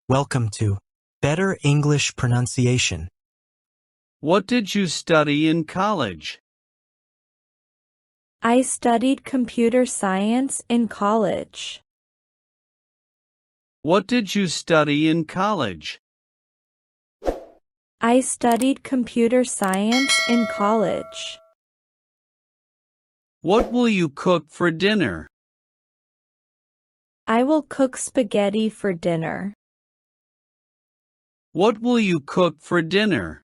Welcome to Better English Pronunciation. What did you study in college? I studied computer science in college. What did you study in college? I studied computer science in college. What will you cook for dinner? I will cook spaghetti for dinner. What will you cook for dinner?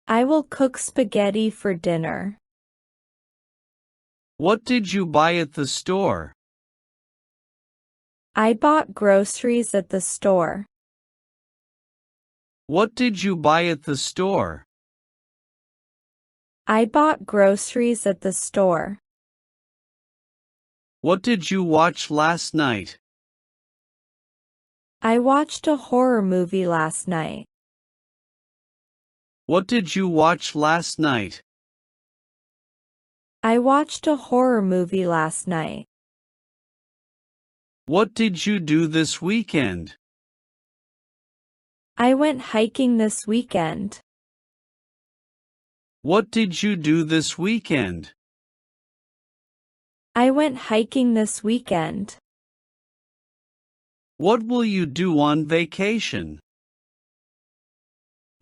I will cook spaghetti for dinner. What did you buy at the store? I bought groceries at the store. What did you buy at the store? I bought groceries at the store. What did you watch last night? I watched a horror movie last night. What did you watch last night? I watched a horror movie last night. What did you do this weekend? I went hiking this weekend. What did you do this weekend? I went hiking this weekend. What will you do on vacation?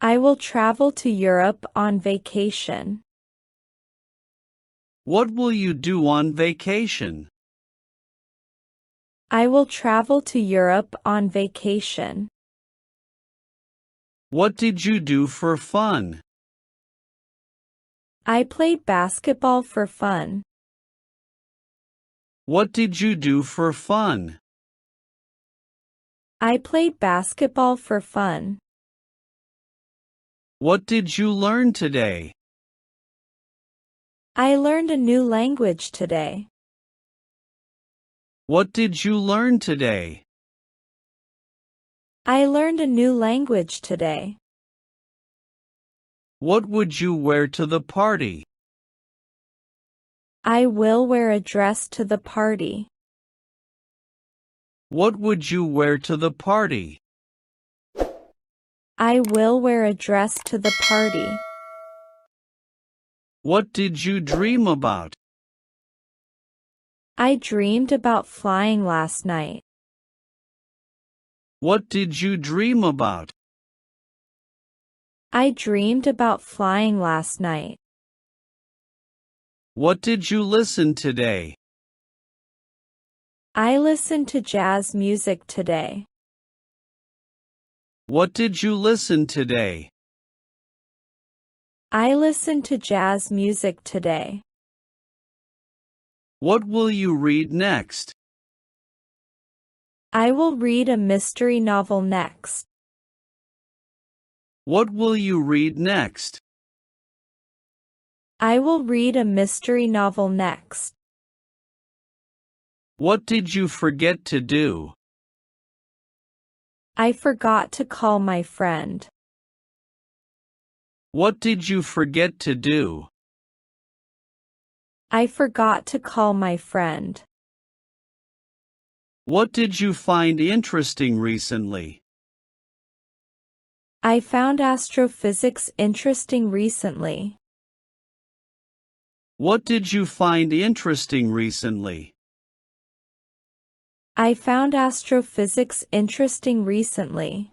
I will travel to Europe on vacation. What will you do on vacation? I will travel to Europe on vacation. What did you do for fun? I played basketball for fun. What did you do for fun? I played basketball for fun. What did you learn today? I learned a new language today. What did you learn today? I learned a new language today. What would you wear to the party? I will wear a dress to the party. What would you wear to the party? I will wear a dress to the party. What did you dream about? I dreamed about flying last night. What did you dream about? I dreamed about flying last night. What did you listen today? I listened to jazz music today. What did you listen today? I listened to jazz music today. What will you read next? I will read a mystery novel next. What will you read next? I will read a mystery novel next. What did you forget to do? I forgot to call my friend. What did you forget to do? I forgot to call my friend. What did you find interesting recently? I found astrophysics interesting recently. What did you find interesting recently? I found astrophysics interesting recently.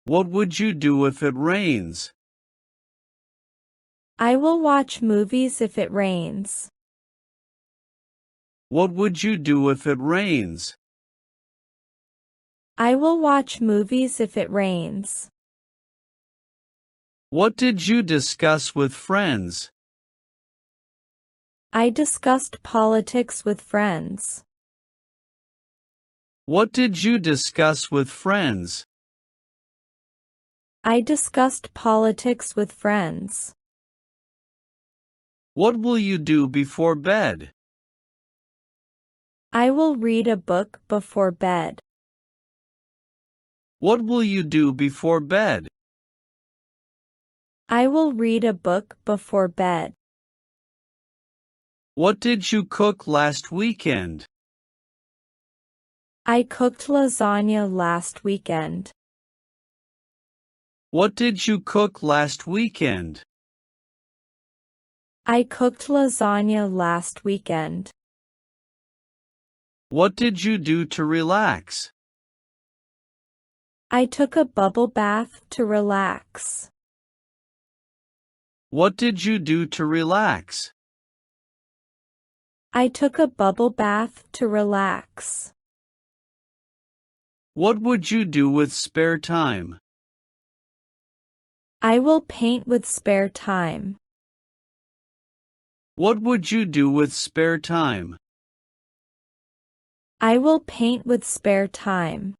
What would you do if it rains? I will watch movies if it rains. What would you do if it rains? I will watch movies if it rains. What did you discuss with friends? I discussed politics with friends. What did you discuss with friends? I discussed politics with friends. What will you do before bed? I will read a book before bed. What will you do before bed? I will read a book before bed. What did you cook last weekend? I cooked lasagna last weekend. What did you cook last weekend? I cooked lasagna last weekend. What did you do to relax? I took a bubble bath to relax. What did you do to relax? I took a bubble bath to relax. What would you do with spare time? I will paint with spare time. What would you do with spare time? I will paint with spare time.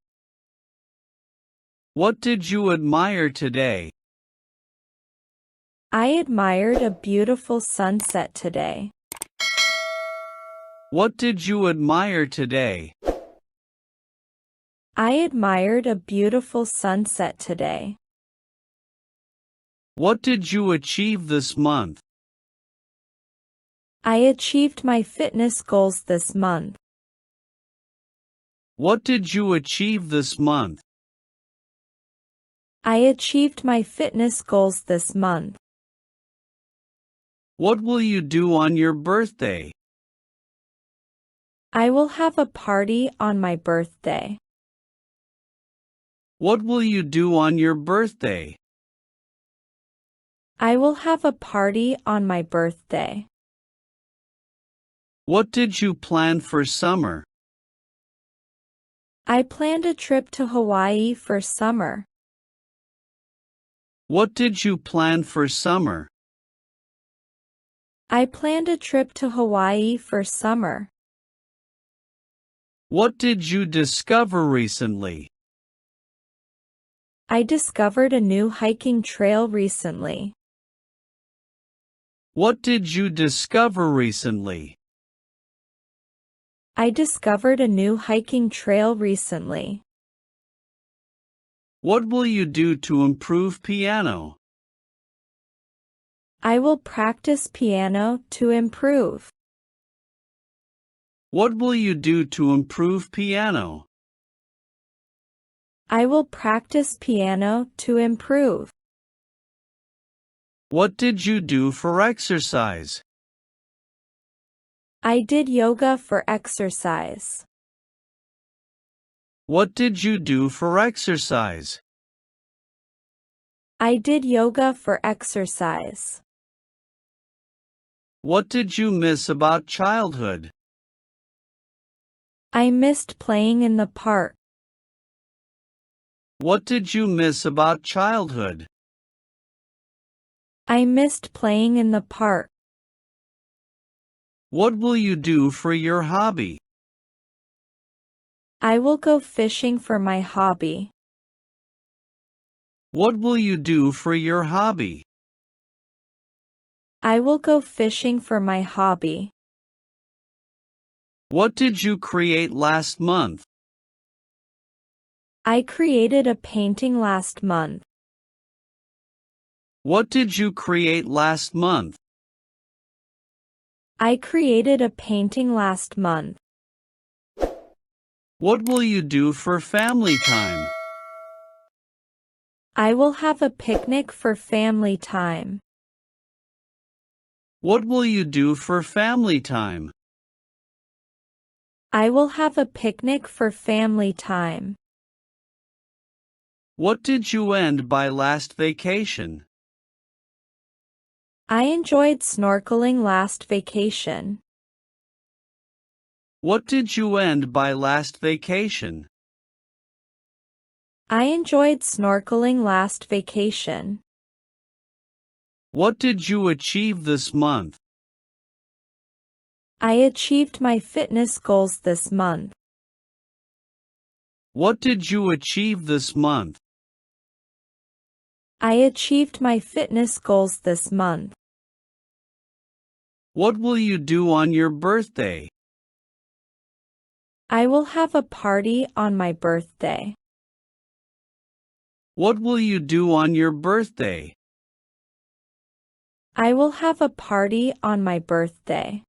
What did you admire today? I admired a beautiful sunset today. What did you admire today? I admired a beautiful sunset today. What did you achieve this month? I achieved my fitness goals this month. What did you achieve this month? I achieved my fitness goals this month. What will you do on your birthday? I will have a party on my birthday. What will you do on your birthday? I will have a party on my birthday. What did you plan for summer? I planned a trip to Hawaii for summer. What did you plan for summer? I planned a trip to Hawaii for summer. What did you discover recently? I discovered a new hiking trail recently. What did you discover recently? I discovered a new hiking trail recently. What will you do to improve piano? I will practice piano to improve. What will you do to improve piano? I will practice piano to improve. What did you do for exercise? I did yoga for exercise. What did you do for exercise? I did yoga for exercise. What did you miss about childhood? I missed playing in the park. What did you miss about childhood? I missed playing in the park. What will you do for your hobby? I will go fishing for my hobby. What will you do for your hobby? I will go fishing for my hobby. What did you create last month? I created a painting last month. What did you create last month? I created a painting last month. What will you do for family time? I will have a picnic for family time. What will you do for family time? I will have a picnic for family time. What did you end by last vacation? I enjoyed snorkeling last vacation. What did you end by last vacation? I enjoyed snorkeling last vacation. What did you achieve this month? I achieved my fitness goals this month. What did you achieve this month? I achieved my fitness goals this month. What will you do on your birthday? I will have a party on my birthday. What will you do on your birthday? I will have a party on my birthday.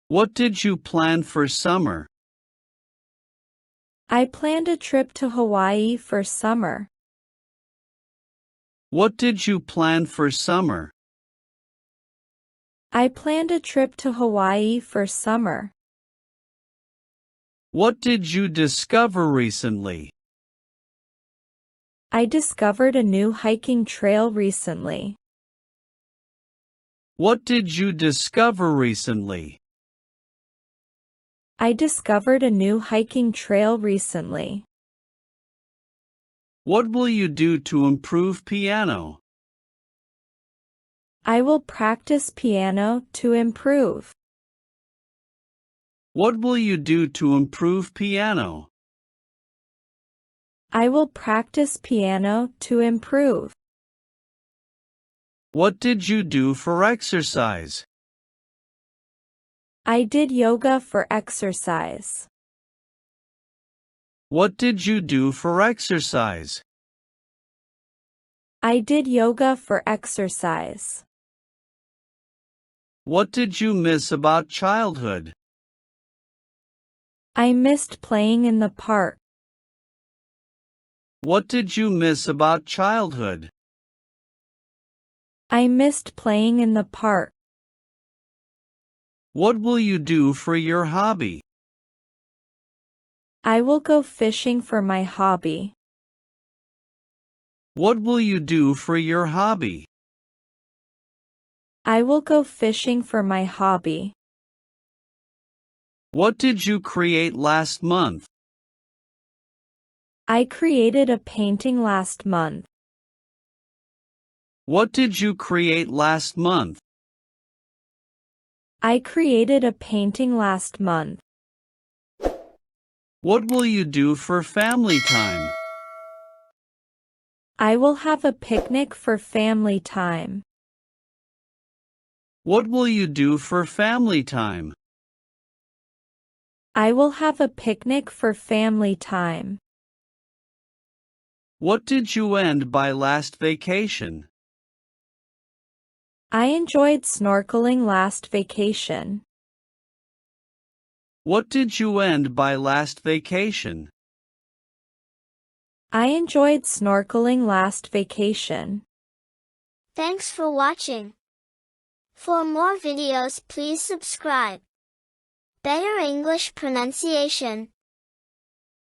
What did you plan for summer? I planned a trip to Hawaii for summer. What did you plan for summer? I planned a trip to Hawaii for summer. What did you discover recently? I discovered a new hiking trail recently. What did you discover recently? I discovered a new hiking trail recently. What will you do to improve piano? I will practice piano to improve. What will you do to improve piano? I will practice piano to improve. What did you do for exercise? I did yoga for exercise. What did you do for exercise? I did yoga for exercise. What did you miss about childhood? I missed playing in the park. What did you miss about childhood? I missed playing in the park. What will you do for your hobby? I will go fishing for my hobby. What will you do for your hobby? I will go fishing for my hobby. What did you create last month? I created a painting last month. What did you create last month? I created a painting last month. What will you do for family time? I will have a picnic for family time. What will you do for family time? I will have a picnic for family time. What did you end by last vacation? I enjoyed snorkeling last vacation. What did you end by last vacation? I enjoyed snorkeling last vacation. Thanks for watching. For more videos, please subscribe. Better English pronunciation.